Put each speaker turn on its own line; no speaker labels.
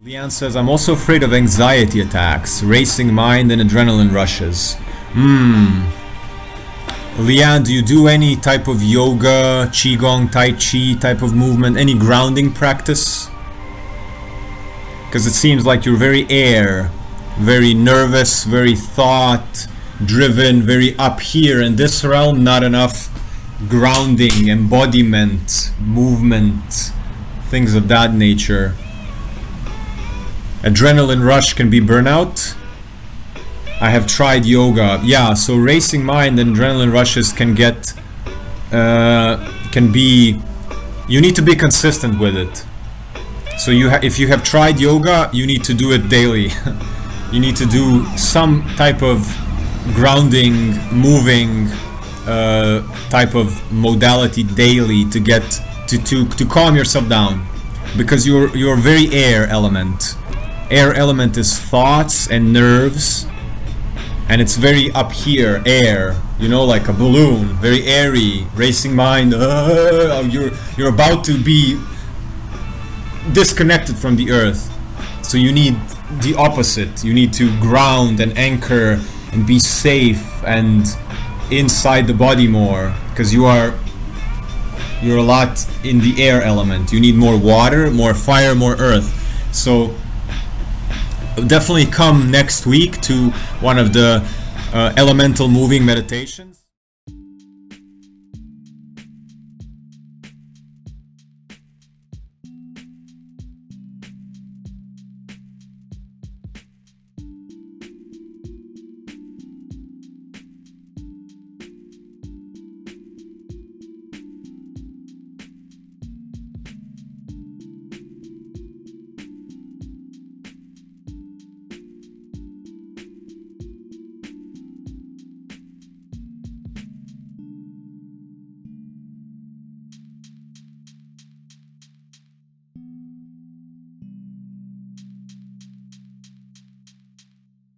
Leanne says, I'm also afraid of anxiety attacks, racing mind and adrenaline rushes. Leanne, do you do any type of yoga, qigong, tai chi type of movement, any grounding practice? Because it seems like you're very air, very nervous, very thought driven, very up here in this realm, not enough grounding, embodiment, movement, things of that nature. Adrenaline rush can be burnout. I have tried yoga. Yeah, so racing mind and adrenaline rushes can get, you need to be consistent with it. So if you have tried yoga, you need to do it daily. You need to do some type of grounding, moving type of modality daily to get to calm yourself down, because you're very air element. Air element is thoughts and nerves, and it's very up here, air, you know, like a balloon, very airy, racing mind. You're about to be disconnected from the earth. So you need the opposite. You need to ground and anchor and be safe and inside the body more, because you're a lot in the air element. You need more water, more fire, more earth. So definitely come next week to one of the elemental moving meditations.